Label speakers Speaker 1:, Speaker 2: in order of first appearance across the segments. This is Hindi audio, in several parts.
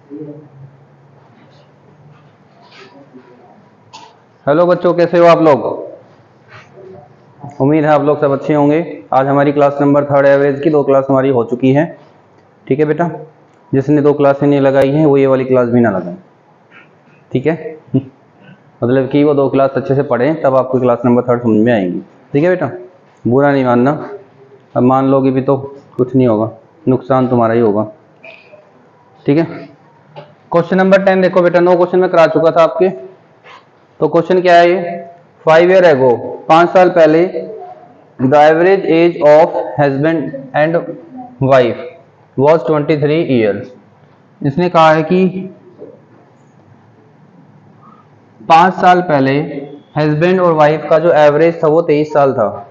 Speaker 1: हेलो बच्चों, कैसे हो आप लोग? उम्मीद है आप लोग सब अच्छे होंगे। आज हमारी क्लास नंबर 3 एवरेज की 2 क्लास हमारी हो चुकी है। ठीक है बेटा, जिसने 2 क्लासें नहीं लगाई हैं वो ये वाली क्लास भी ना लगाए। ठीक है मतलब कि वो 2 क्लास अच्छे से पढ़ें, तब आपको क्लास नंबर 3 समझ में आएगी। ठीक है बेटा, बुरा नहीं मानना। अब मान लोगे भी तो कुछ नहीं होगा, नुकसान तुम्हारा ही होगा। ठीक है, क्वेश्चन नंबर 10 देखो बेटा। 9 क्वेश्चन में करा चुका था आपके। तो क्वेश्चन क्या है ये? 5 ईयर एगो, 5 साल पहले, the average age of husband and wife was 23 years. इसने कहा है कि 5 साल पहले हस्बैंड और वाइफ का जो एवरेज था वो 23 साल था।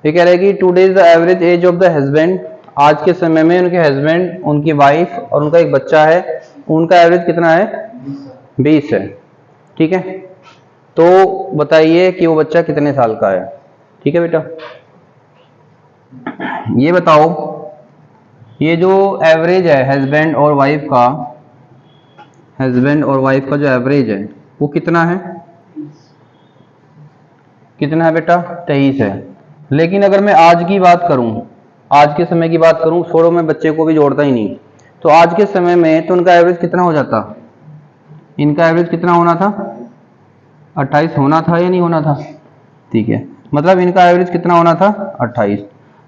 Speaker 1: ये कह रहा है कि today the average age of the husband, आज के समय में उनके हस्बैंड, उनकी वाइफ और उनका एक बच्चा है, उनका एवरेज कितना है? 20 है। ठीक है, तो बताइए कि वो बच्चा कितने साल का है। ठीक है बेटा, ये बताओ, ये जो एवरेज है हस्बैंड और वाइफ का, हस्बैंड और वाइफ का जो एवरेज है वो कितना है? कितना है बेटा? 23 है। लेकिन अगर मैं आज की बात करूं, आज के समय की बात करूं, छोड़ो मैं बच्चे को भी जोड़ता ही नहीं, तो आज के समय में तो उनका एवरेज कितना हो जाता? इनका एवरेज कितना होना था? 28 होना था या नहीं होना था? ठीक है, मतलब इनका एवरेज कितना होना था? 28।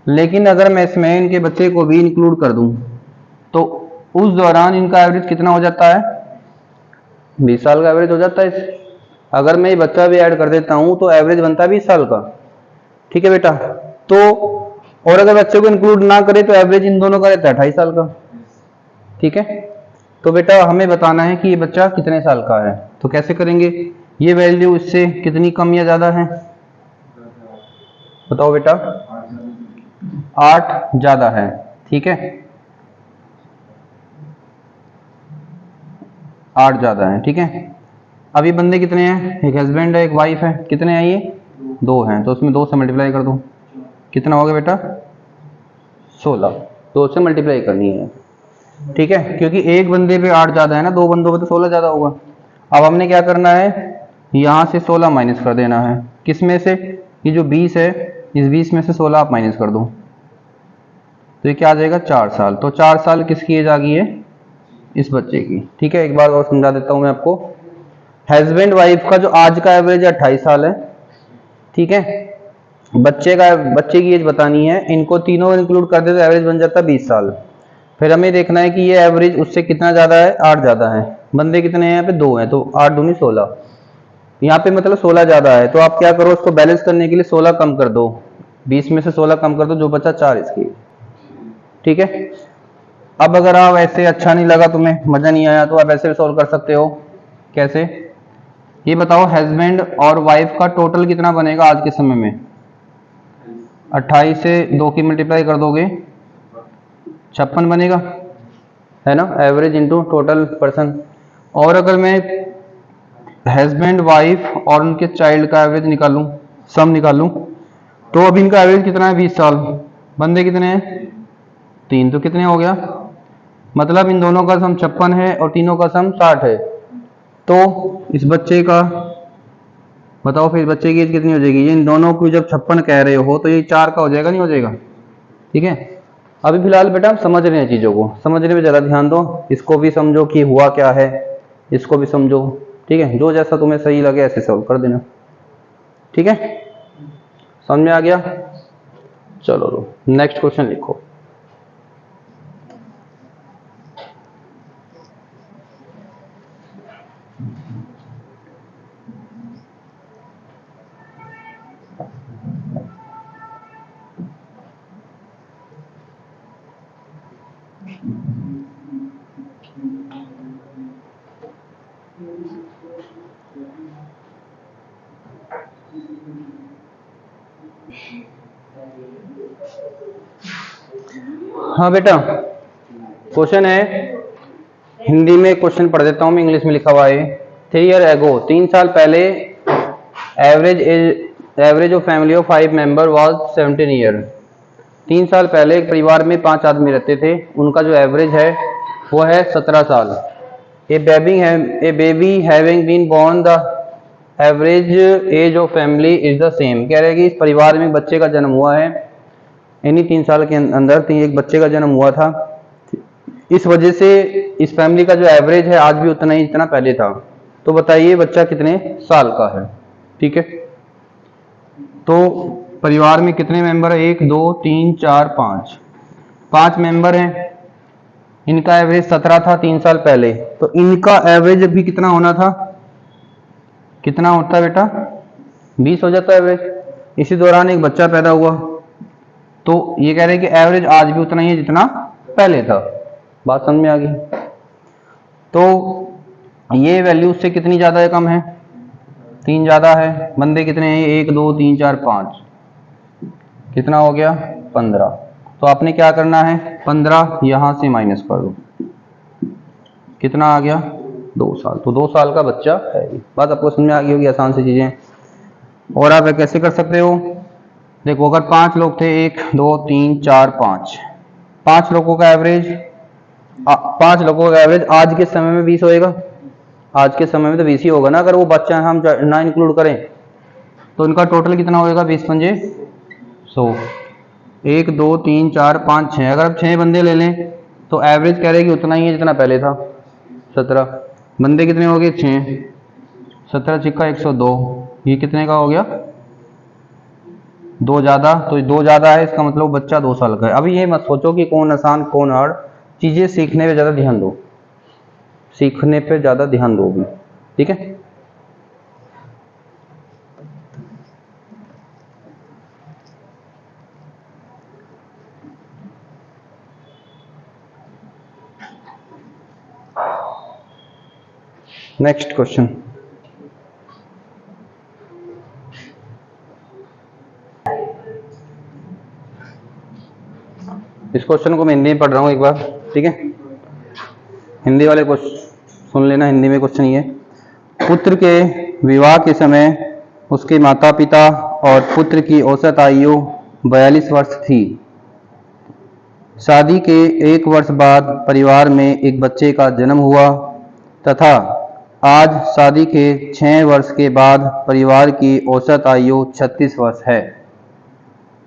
Speaker 1: लेकिन अगर मैं इसमें इनके बच्चे को भी इंक्लूड कर दूं तो उस दौरान इनका एवरेज कितना हो जाता है? 20 साल का एवरेज हो जाता है। अगर मैं ये बच्चा भी ऐड कर देता हूं तो एवरेज बनता है 20 साल का। ठीक है बेटा, तो और अगर बच्चे को इंक्लूड ना करे तो एवरेज इन दोनों का रहता है 28 साल का। ठीक है, तो बेटा हमें बताना है कि ये बच्चा कितने साल का है। तो कैसे करेंगे? ये वैल्यू इससे कितनी कम या ज्यादा है? बताओ बेटा। 8 ज्यादा है। ठीक है, 8 ज्यादा है। ठीक है, अब ये बंदे कितने हैं? एक हस्बैंड है, एक वाइफ है। कितने हैं ये? 2 हैं। तो उसमें 2 से मल्टीप्लाई कर दो। कितना हो गया बेटा? 16। 2 से मल्टीप्लाई करनी है। ठीक है, क्योंकि एक बंदे पे 8 ज्यादा है ना, 2 बंदों पे तो 16 ज्यादा होगा। अब हमने क्या करना है? यहां से 16 माइनस कर देना है। किस में से? ये जो 20 है, इस 20 में से 16 आप माइनस कर दो, तो ये क्या आ जाएगा? 4 साल। तो 4 साल किसकी एज आ गई है? इस बच्चे की। ठीक है, एक बार और समझा देता हूं मैं आपको। हस्बैंड वाइफ का जो आज का एवरेज 28 साल है। ठीक है, बच्चे की एज बतानी है, इनको तीनों इंक्लूड कर दे तो एवरेज बन जाता है 20 साल। फिर हमें देखना है कि ये एवरेज उससे कितना ज्यादा है? 8 ज्यादा है। बंदे कितने हैं यहाँ पे? 2 हैं, तो 8 दूनी 16। यहाँ पे मतलब 16 ज्यादा है, तो आप क्या करो, उसको बैलेंस करने के लिए 16 कम कर दो। 20 में से 16 कम कर दो, जो बचा 4 इसकी। ठीक है, अब अगर आप ऐसे अच्छा नहीं लगा, तुम्हें मजा नहीं आया, तो आप ऐसे भी सॉल्व कर सकते हो। कैसे? ये बताओ, हस्बैंड और वाइफ का टोटल कितना बनेगा आज के समय में? 28 से 2 की मल्टीप्लाई कर दोगे, 56 बनेगा, है ना? Average into total person. और अगर मैं हस्बैंड, वाइफ और उनके चाइल्ड का एवरेज निकालूं, सम निकालूं, तो अब इनका एवरेज कितना है? 20 साल। बंदे कितने हैं? 3, तो कितने हो गया? मतलब इन दोनों का सम 56 है और तीनों का सम 60 है। तो इस बच्चे का बताओ, फिर बच्चे की एज कितनी हो जाएगी? ये इन दोनों को जब 56 कह रहे हो तो ये 4 का हो जाएगा, नहीं हो जाएगा? ठीक है, अभी फिलहाल बेटा हम समझ रहे हैं चीजों को, समझने में ज्यादा ध्यान दो। इसको भी समझो कि हुआ क्या है, इसको भी समझो। ठीक है, जो जैसा तुम्हें सही लगे ऐसे सॉल्व कर देना। ठीक है, समझ में आ गया? चलो नेक्स्ट क्वेश्चन लिखो। हाँ बेटा, क्वेश्चन है, हिंदी में क्वेश्चन पढ़ देता हूं मैं, इंग्लिश में लिखा हुआ है। 3 ईयर एगो, 3 साल पहले, average of family of 5 member was 17 year. 3 साल पहले एक परिवार में 5 आदमी रहते थे, उनका जो एवरेज है वो है 17 साल। A baby having been born the average age of family is the same. कह रहे हैं कि इस परिवार में बच्चे का जन्म हुआ है, इन्हीं 3 साल के अंदर एक बच्चे का जन्म हुआ था, इस वजह से इस फैमिली का जो एवरेज है आज भी उतना ही जितना पहले था। तो बताइए बच्चा कितने साल का है। ठीक है, तो परिवार में कितने मेंबर है? 1 2 3 4 5 मेंबर हैं। इनका एवरेज 17 था 3 साल पहले, तो इनका एवरेज अभी कितना होना था? कितना होता है बेटा? 20 हो जाता है एवरेज। इसी दौरान एक बच्चा पैदा हुआ, तो ये कह रहे हैं कि एवरेज आज भी उतना ही है जितना पहले था। बात समझ में आ गई? तो ये वैल्यू उससे कितनी ज्यादा है, कम है? 3 ज्यादा है। बंदे कितने हैं? 1 2 3 4 5, कितना हो गया? 15। तो आपने क्या करना है? 15 यहां से माइनस कर दो, कितना आ गया? 2 साल। तो 2 साल का बच्चा है। बात आपको समझ में आ गई होगी, आसान सी चीजें। और आप कैसे कर सकते हो? देखो, अगर 5 लोग थे, 1 2 3 4 5 लोगों का एवरेज, 5 लोगों का एवरेज आज के समय में 20 होएगा। आज के समय में तो 20 ही होगा ना, अगर वो बच्चा हम ना इंक्लूड करें तो इनका टोटल कितना होएगा? 20 पंजे 100। 1 2 3 4 5 6, अगर आप 6 बंदे ले लें तो एवरेज कह रहे कि उतना ही है जितना पहले था, 17। बंदे कितने हो गए? 6। 17 छिक्का 102, ये कितने का हो गया? 2 ज्यादा। तो 2 ज्यादा है, इसका मतलब बच्चा 2 साल का है। अभी ये मत सोचो कि कौन आसान कौन हार्ड, चीजें सीखने पे ज्यादा ध्यान दो, सीखने पे ज्यादा ध्यान दो भी। ठीक है, नेक्स्ट क्वेश्चन। इस क्वेश्चन को मैं हिंदी में पढ़ रहा हूं एक बार, ठीक है? हिंदी वाले को सुन लेना, हिंदी में क्वेश्चन ये: पुत्र के विवाह के समय उसके माता पिता और पुत्र की औसत आयु 42 वर्ष थी। शादी के 1 वर्ष बाद परिवार में एक बच्चे का जन्म हुआ तथा आज शादी के 6 वर्ष के बाद परिवार की औसत आयु 36 वर्ष है।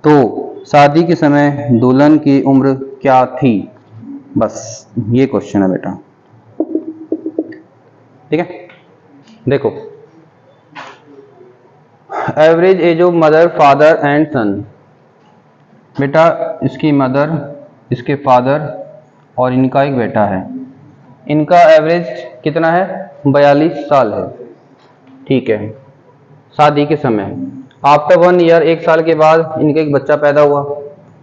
Speaker 1: तो शादी के समय दुल्हन की उम्र क्या थी? बस ये क्वेश्चन है बेटा। ठीक है, देखो, average age of mother father and son. बेटा इसकी मदर, इसके फादर और इनका एक बेटा है, इनका एवरेज कितना है? 42 साल है। ठीक है, शादी के समय आफ्टर 1 ईयर, 1 साल के बाद इनका एक बच्चा पैदा हुआ।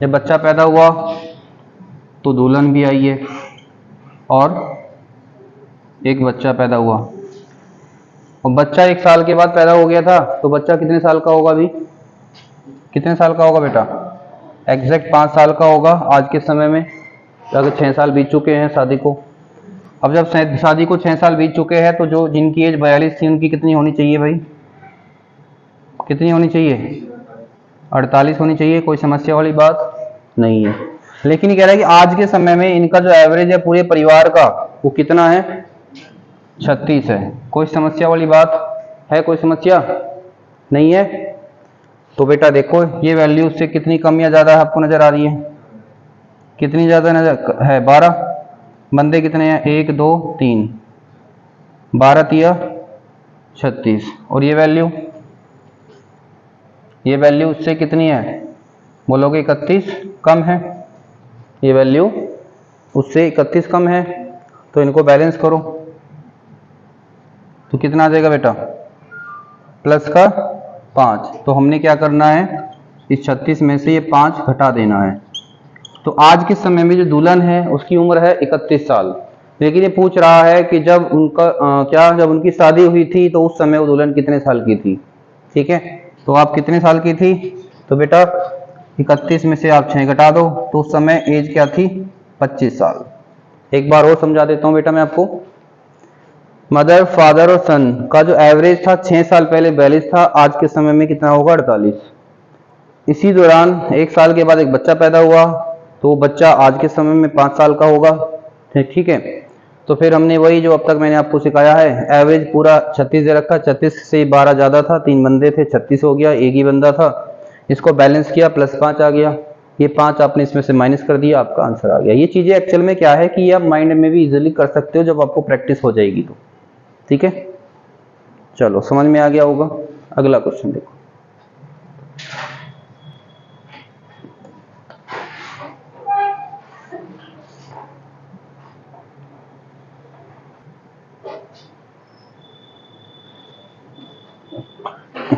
Speaker 1: जब बच्चा पैदा हुआ तो दुल्हन भी आई है और एक बच्चा पैदा हुआ, और बच्चा 1 साल के बाद पैदा हो गया था, तो बच्चा कितने साल का होगा? अभी कितने साल का होगा बेटा? एग्जैक्ट 5 साल का होगा आज के समय में, अगर 6 साल बीत चुके हैं शादी को। अब जब शादी को 6 साल बीत चुके हैं तो जो जिनकी एज 42 थी उनकी कितनी होनी चाहिए भाई? कितनी होनी चाहिए? 48 होनी चाहिए। कोई समस्या वाली बात नहीं है। लेकिन ये कह रहा है कि आज के समय में इनका जो एवरेज है पूरे परिवार का वो कितना है? 36 है। कोई समस्या वाली बात है? कोई समस्या नहीं है। तो बेटा देखो, ये वैल्यू उससे कितनी कम या ज्यादा है आपको नजर आ रही है? कितनी ज्यादा नजर है? 12। बंदे कितने हैं? 1 2 3, 12 तिया 36। और ये वैल्यू उससे कितनी है? बोलोगे 31 कम है। ये वैल्यू उससे 31 कम है, तो इनको बैलेंस करो तो कितना आ जाएगा बेटा? प्लस का 5। तो हमने क्या करना है? इस 36 में से ये 5 घटा देना है। तो आज के समय में जो दुल्हन है उसकी उम्र है 31 साल। लेकिन ये पूछ रहा है कि जब उनका जब उनकी शादी हुई थी तो उस समय वो दुल्हन कितने साल की थी? ठीक है, तो आप कितने साल की थी? तो बेटा 31 में से आप 6 घटा दो, तो उस समय एज क्या थी? 25 साल। एक बार और समझा देता हूं बेटा मैं आपको। मदर फादर और सन का जो एवरेज था 6 साल पहले 42 था, आज के समय में कितना होगा? 48। इसी दौरान 1 साल के बाद एक बच्चा पैदा हुआ, तो वो बच्चा आज के समय में 5 साल का होगा। ठीक है, तो फिर हमने वही जो अब तक मैंने आपको सिखाया है, एवरेज पूरा 36 दे रखा, 36 से 12 ज़्यादा था, 3 बंदे थे, 36 हो गया, एक ही बंदा था, इसको बैलेंस किया, +5 आ गया, ये 5 आपने इसमें से माइनस कर दिया, आपका आंसर आ गया। ये चीज़ें एक्चुअल में क्या है कि ये आप माइंड में भी इजीली कर सकते हो जब आपको प्रैक्टिस हो जाएगी तो। ठीक है, चलो समझ में आ गया होगा। अगला क्वेश्चन देखो।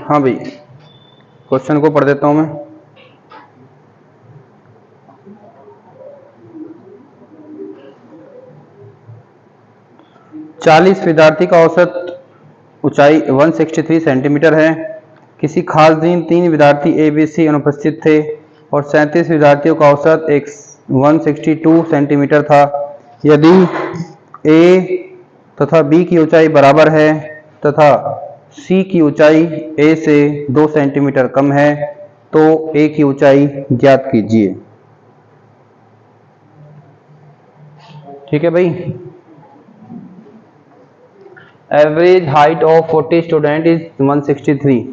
Speaker 1: हाँ भाई, क्वेश्चन को पढ़ देता हूं मैं। चालीस विद्यार्थी का औसत ऊंचाई 163 सेंटीमीटर है। किसी खास दिन 3 विद्यार्थी ए बी सी अनुपस्थित थे और 37 विद्यार्थियों का औसत 162 सेंटीमीटर था। यदि ए तथा बी की ऊंचाई बराबर है तथा सी की ऊंचाई ए से 2 सेंटीमीटर कम है तो ए की ऊंचाई ज्ञात कीजिए। ठीक है भाई। Average height of 40 student is 163।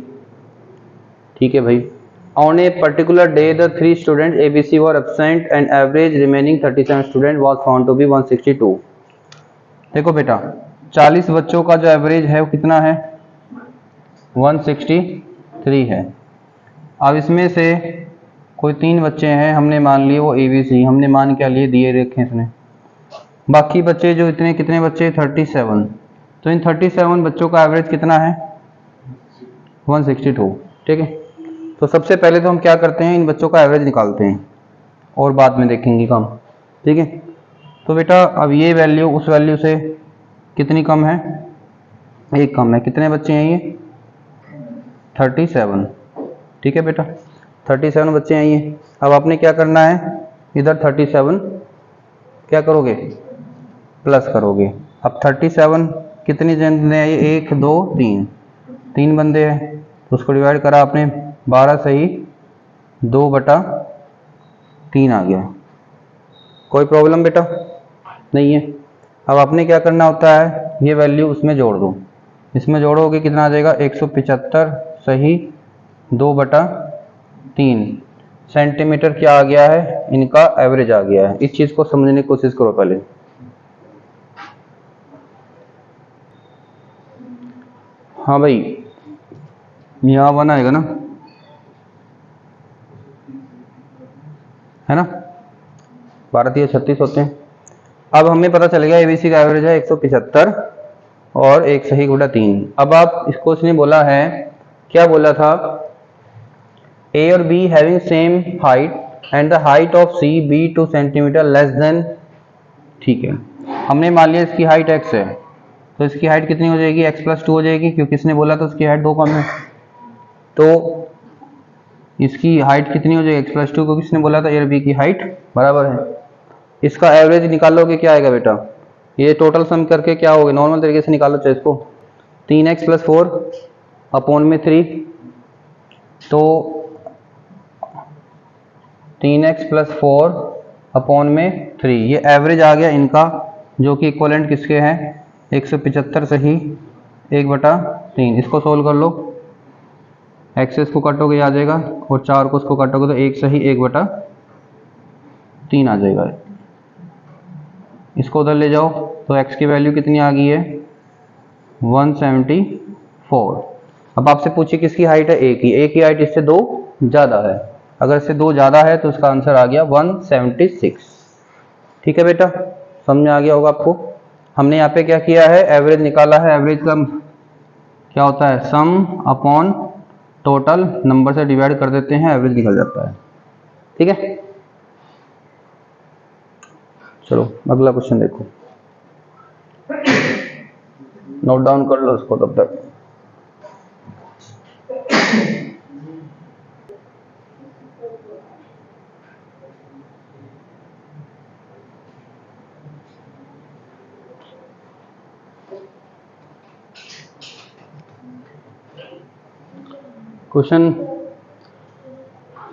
Speaker 1: ठीक है भाई। On a particular day the 3 student ABC were absent and average remaining 37 student was found to be 162। देखो बेटा, 40 बच्चों का जो एवरेज है वो कितना है? 163 है। अब इसमें से कोई 3 बच्चे हैं, हमने मान लिए वो ABC, हमने मान क्या लिए, दिए रखे इसने। बाकी बच्चे जो इतने, कितने बच्चे? 37। तो इन 37 बच्चों का एवरेज कितना है? 162। ठीक है, तो सबसे पहले तो हम क्या करते हैं, इन बच्चों का एवरेज निकालते हैं और बाद में देखेंगे काम। ठीक है, तो बेटा अब ये वैल्यू उस वैल्यू से कितनी कम है? 1 कम है। कितने बच्चे हैं ये? 37। ठीक है बेटा, 37 बच्चे हैं ये। अब आपने क्या करना है, इधर 37 क्या करोगे? प्लस करोगे। अब 37 कितनी जन है ये? 1 2 3, 3 बंदे हैं, तो उसको डिवाइड करा आपने 12 से ही 2/3 आ गया। कोई प्रॉब्लम बेटा नहीं है। अब आपने क्या करना होता है, ये वैल्यू उसमें जोड़ दो। इसमें जोड़ोगे कितना आ जाएगा? 175 सही 2/3 सेंटीमीटर क्या आ गया है? इनका एवरेज आ गया है। इस चीज को समझने की कोशिश करो पहले। हाँ भाई, यहाँ 1 आएगा ना, है ना? 12 36 होते हैं। अब हमें पता चल गया ABC का एवरेज है 175 और 1 सही गुणा 3। अब आप इसको, इसने बोला है, क्या बोला था? A और B having same height and the height of C B 2 centimetre less than. ठीक है, हमने मान लिया इसकी हाइट x है, तो इसकी हाइट कितनी हो जाएगी? x+2 हो जाएगी, क्योंकि इसने बोला तो इसकी हाइट 2 कम है, तो इसकी हाइट कितनी हो जाएगी? x+2, क्योंकि इसने बोला था A और B की हाइट बराबर है। इसका एवरेज निकालोगे क्या आएगा बेटा? ये टोटल सम करके क्या होगा? नॉर्मल तरीके से निकालो चाहे इसको, 3x + 4 अपॉन में 3, तो 3x + 4 अपॉन में 3, ये एवरेज आ गया इनका, जो कि इक्वलेंट किसके हैं? 175 सही 1/3। इसको सोल्व कर लो, एक्सेस को काटोगे आ जाएगा और 4 को उसको काटोगे तो 1 सही 1/3 आ जाएगा। इसको उधर ले जाओ तो x की वैल्यू कितनी आ गई है? 174। अब आपसे पूछिए किसकी हाइट है? A की। A की हाइट इससे 2 ज़्यादा है, अगर इससे 2 ज़्यादा है तो इसका आंसर आ गया 176। ठीक है बेटा, समझ में आ गया होगा आपको। हमने यहाँ पे क्या किया है? एवरेज निकाला है। एवरेज का क्या होता है? सम अपॉन टोटल, नंबर से डिवाइड कर देते हैं, एवरेज निकल जाता है। ठीक है, चलो अगला क्वेश्चन देखो, नोट डाउन कर लो इसको तब तक। Question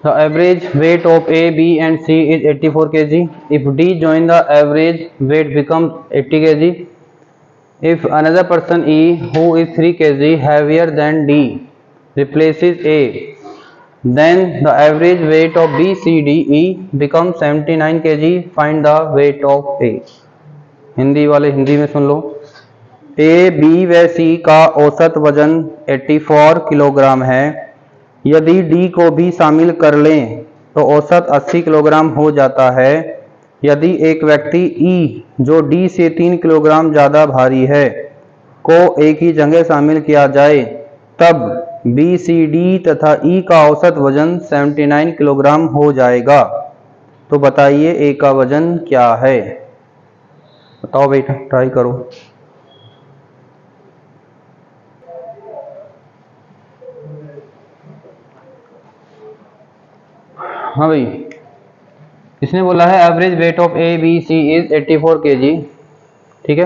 Speaker 1: The average weight of A, B and C is 84 kg. If D join the average weight becomes 80 kg. If another person E who is 3 kg heavier than D replaces A, then the average weight of B, C, D, E becomes 79 kg. Find the weight of A. Hindi वाले हिंदी में सुन लो। A, B व C का औसत वजन 84 किलोग्राम है। यदि D को भी शामिल कर लें तो औसत 80 किलोग्राम हो जाता है। यदि एक व्यक्ति E जो D से 3 किलोग्राम ज़्यादा भारी है को A की जगह शामिल किया जाए तब B, C, D तथा E का औसत वजन 79 किलोग्राम हो जाएगा। तो बताइए A का वजन क्या है? बताओ बेटा, ट्राई करो। हाँ भाई, इसने बोला है average weight of A B C is 84 kg, ठीक है।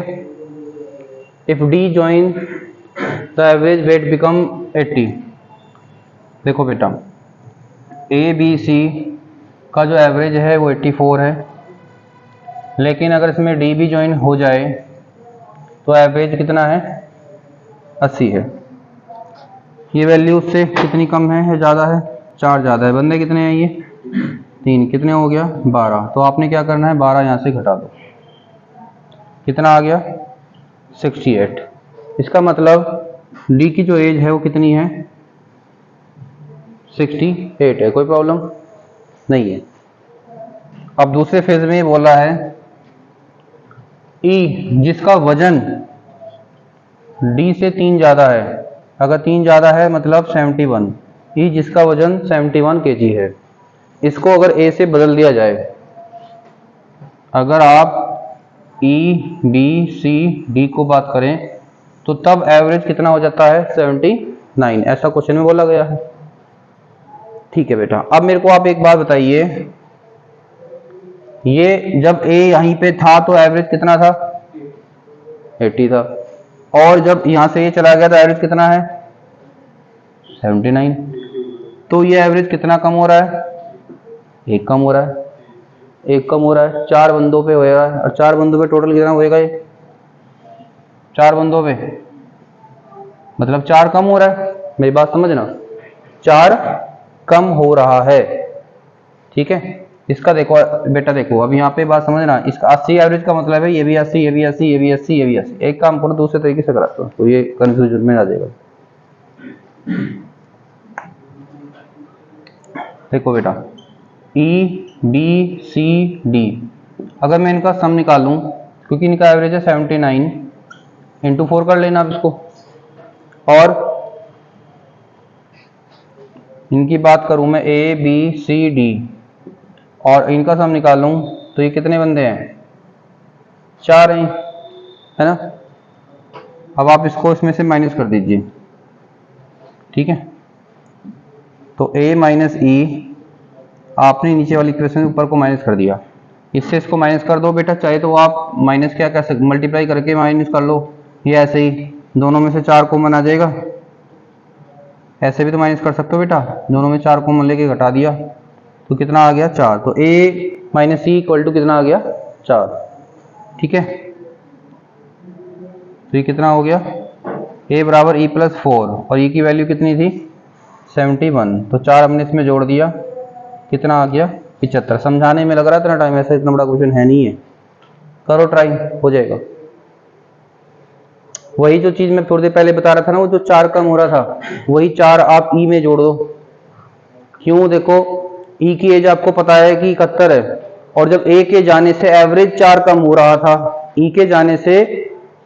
Speaker 1: If D join the average weight become 80। देखो बेटा, ए बी सी का जो एवरेज है वो 84 है, लेकिन अगर इसमें डी भी ज्वाइन हो जाए तो एवरेज कितना है? 80 है। ये वैल्यू उससे कितनी कम है या ज़्यादा है? 4 ज़्यादा है। बंदे कितने हैं? ये 3, कितने हो गया? 12। तो आपने क्या करना है, 12 यहाँ से घटा दो, कितना आ गया? 68। इसका मतलब डी की जो एज है वो कितनी है? 68 है। कोई प्रॉब्लम नहीं है। अब दूसरे फेज में बोला है ई जिसका वजन डी से 3 ज़्यादा है। अगर 3 ज़्यादा है मतलब 71। ई जिसका वजन 71 kg है, इसको अगर ए से बदल दिया जाए, अगर आप ई बी सी डी को बात करें तो तब एवरेज कितना हो जाता है? 79। ऐसा क्वेश्चन में बोला गया है, ठीक है बेटा। अब मेरे को आप एक बात बताइए, ये जब ए यहीं पे था तो एवरेज कितना था? 80 था, और जब यहां से ये चला गया तो एवरेज कितना है? 79। तो ये एवरेज कितना कम हो रहा है? 1 कम हो रहा है। 1 कम हो रहा है, 4 बंदों पे हो रहा है। और 4 बंदों पे टोटल कितना होएगा? ये 4 बंदों पे मतलब 4 कम हो रहा है। मेरी बात समझना, 4 कम हो रहा है, ठीक है। इसका देखो बेटा, देखो अब यहाँ पे बात समझना, इसका 80 एवरेज का मतलब है ये भी 80, ये भी 80, ये भी 80, ये भी 80। एक काम करो, दूसरे तरीके से कराता हूँ तो ये कंफ्यूजन में आ जाएगा। देखो बेटा, ई बी सी डी, अगर मैं इनका सम निकालूं, क्योंकि इनका एवरेज है 79, इंटू 4 कर लेना अब इसको, और इनकी बात करूं मैं ए बी सी डी और इनका सम निकालूं तो ये कितने बंदे हैं? 4 हैं, है ना। अब आप इसको इसमें से माइनस कर दीजिए, ठीक है। तो a माइनस ई, आपने नीचे वाली इक्वेशन ऊपर को माइनस कर दिया, इससे इसको माइनस कर दो बेटा। चाहे तो आप माइनस क्या कर सकते, मल्टीप्लाई करके माइनस कर लो, ये ऐसे ही दोनों में से 4 कॉमन आ जाएगा। ऐसे भी तो माइनस कर सकते हो बेटा, दोनों में 4 कॉमन लेके घटा दिया तो कितना आ गया? 4। तो a minus E equal to कितना आ गया? 4, ठीक है। तो ये कितना हो गया? a बराबर e प्लस 4, और e की वैल्यू कितनी थी? 71। तो 4 हमने इसमें जोड़ दिया, कितना आ गया? 75। समझाने में लग रहा है इतना टाइम, ऐसा इतना बड़ा क्वेश्चन है नहीं है, करो ट्राई, हो जाएगा। वही जो चीज मैं थोड़ी देर पहले बता रहा था ना, वो जो 4 कम हो रहा था, वही 4 आप ई में जोड़ दो। क्यों? देखो ई की एज आपको पता है कि 71 है, और जब ए के जाने से एवरेज 4 कम हो रहा था, ई के जाने से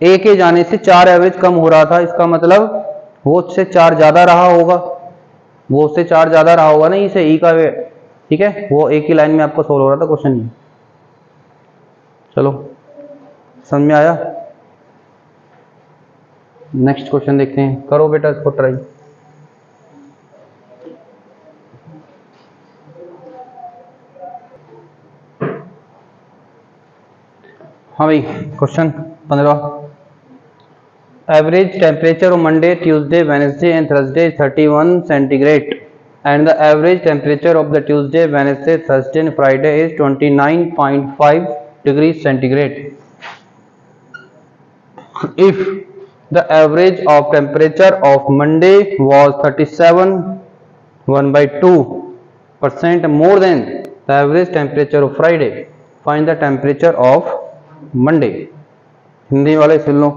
Speaker 1: ए के जाने से 4 एवरेज कम हो रहा था, इसका मतलब वो उससे 4 ज्यादा रहा होगा, वो उससे 4 ज्यादा रहा होगा ना ई से, ई का, ठीक है। वो एक ही लाइन में आपको सोल्व हो रहा था क्वेश्चन। चलो समझ में आया? नेक्स्ट क्वेश्चन देखते हैं, करो बेटा इसको ट्राई। हाँ भाई, question 15, average temperature of Monday Tuesday Wednesday and Thursday 31 centigrade and the average temperature of the Tuesday, Wednesday, Thursday and Friday is 29.5 degrees centigrade. If the average of temperature of Monday was 37 1/2% more than the average temperature of Friday, find the temperature of Monday. Hindi वाले सुन लो।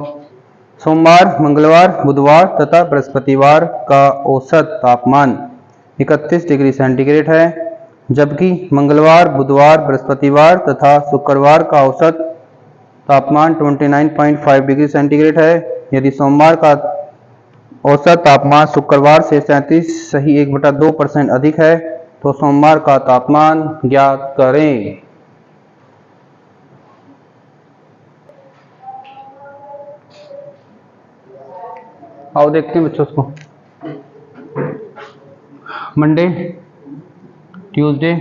Speaker 1: सोमवार, मंगलवार, बुधवार तथा बृहस्पतिवार का औसत तापमान 31 डिग्री सेंटीग्रेड है, जबकि मंगलवार, बुधवार, बृहस्पतिवार तथा शुक्रवार का औसत तापमान 29.5 डिग्री सेंटीग्रेड है। यदि सोमवार का औसत तापमान शुक्रवार से 37.1/2% अधिक है तो सोमवार का तापमान ज्ञात करें। आओ देखते हैं बच्चों उसको। मंडे, ट्यूसडे,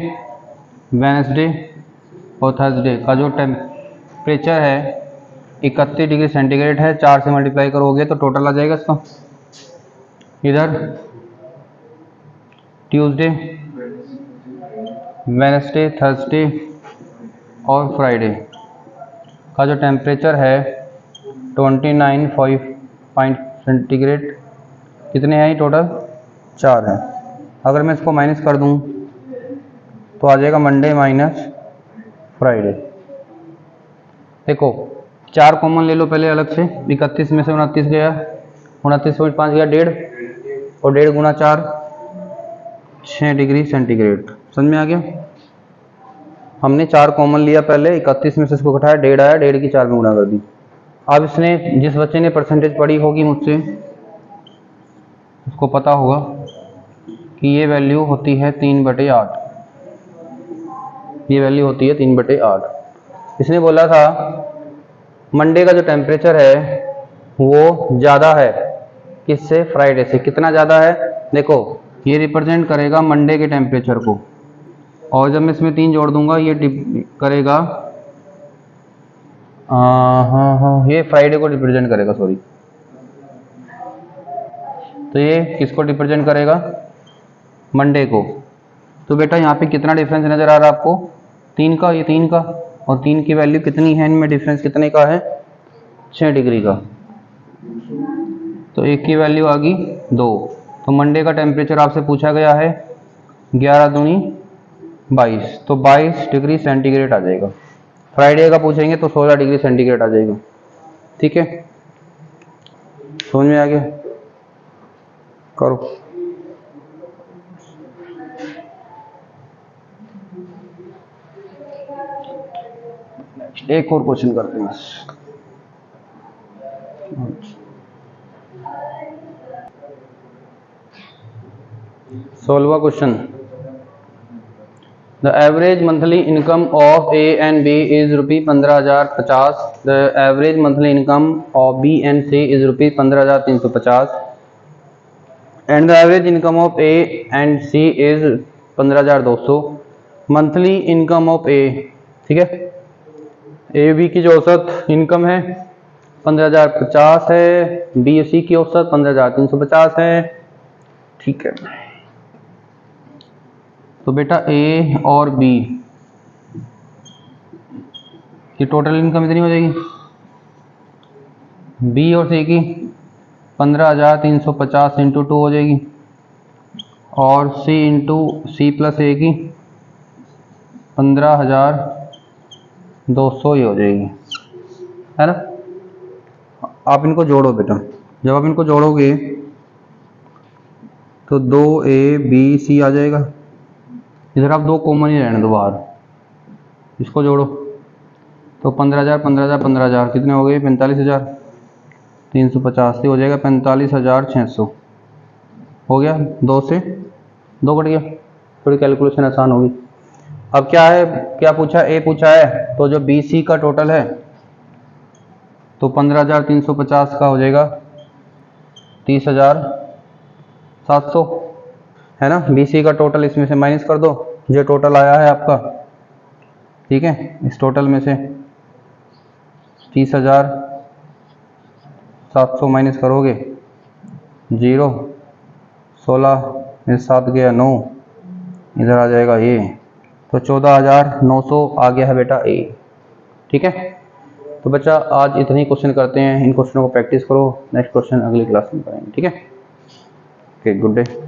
Speaker 1: वेडनेसडे और थर्सडे का जो टेम्परेचर है 31 डिग्री सेंटीग्रेड है। 4 से मल्टीप्लाई करोगे तो टोटल आ जाएगा इसका। इधर ट्यूसडे, वेडनेसडे, थर्सडे और फ्राइडे का जो टेम्परेचर है 29.5 सेंटीग्रेड, कितने हैं टोटल? 4 हैं। अगर मैं इसको माइनस कर दूं तो आ जाएगा मंडे माइनस फ्राइडे। देखो 4 कॉमन ले लो पहले अलग से। 31 में से 29 गया, 29.5 गया 1.5 और 1.5 गुना 4 6 डिग्री सेंटीग्रेड। समझ में आ गया? हमने 4 कॉमन लिया पहले, 31 में से इसको घटाया 1.5 आया, 1.5 की 4 में गुना कर दी। अब इसने जिस बच्चे ने परसेंटेज पढ़ी होगी मुझसे उसको पता होगा कि ये वैल्यू होती है 3/8। ये वैल्यू होती है 3/8। इसने बोला था मंडे का जो टेम्परेचर है वो ज़्यादा है किससे? फ्राइडे से। कितना ज़्यादा है? देखो ये रिप्रेजेंट करेगा मंडे के टेम्परेचर को, और जब मैं इसमें 3 जोड़ दूंगा ये करेगा ये फ्राइडे को रिप्रेजेंट करेगा, सॉरी। तो ये किसको रिप्रेजेंट करेगा? मंडे को। तो बेटा यहाँ पे कितना डिफरेंस नजर आ रहा है आपको? 3 का, ये 3 का, और 3 की वैल्यू कितनी है इनमें? डिफरेंस कितने का है? 6 डिग्री का। तो एक की वैल्यू आ गई 2। तो मंडे का टेम्परेचर आपसे पूछा गया है 11 दूनी 22, तो 22 डिग्री सेंटीग्रेड आ जाएगा। फ्राइडे का पूछेंगे तो 16 डिग्री सेंटीग्रेड आ जाएगा। ठीक है, समझ में आ गया? करो। एक और क्वेश्चन करते हैं बस। 16वां question. The average monthly income of A and B is रुपये 15,050. The average monthly income of B and C is रुपये 15,350. And the average income of A and C is 15,200. Monthly income of A, ठीक है, A B की जो औसत इनकम है 15,050 है, B C की औसत 15,350 है। ठीक है, तो बेटा ए और बी की टोटल इनकम इतनी हो जाएगी, बी और सी की 15,350 इंटू 2 हो जाएगी, और सी इंटू सी प्लस ए की 15,200 ही हो जाएगी, है ना। आप इनको जोड़ो बेटा। जब आप इनको जोड़ोगे तो 2AB आ जाएगा। इधर आप 2 कॉमन ही रहने दो बाहर, इसको जोड़ो तो 15,000 15,000 15,000 कितने हो गए? 45,350 से हो जाएगा 45,600 हो गया। 2 से 2 कट गया, थोड़ी कैलकुलेशन आसान होगी। अब क्या है, क्या पूछा? ए पूछा है, तो जो बी सी का टोटल है तो 15,350 का हो जाएगा 30,700, है ना। BC का टोटल इसमें से माइनस कर दो, जो टोटल आया है आपका, ठीक है। इस टोटल में से 30,700 माइनस करोगे 0, 16, मेरे साथ गया 9, इधर आ जाएगा ये, तो 14,900 आ गया है बेटा ए। ठीक है, तो बच्चा आज इतने ही क्वेश्चन करते हैं, इन क्वेश्चनों को प्रैक्टिस करो, नेक्स्ट क्वेश्चन अगली क्लास में करेंगे। ठीक है, ओके, गुड डे।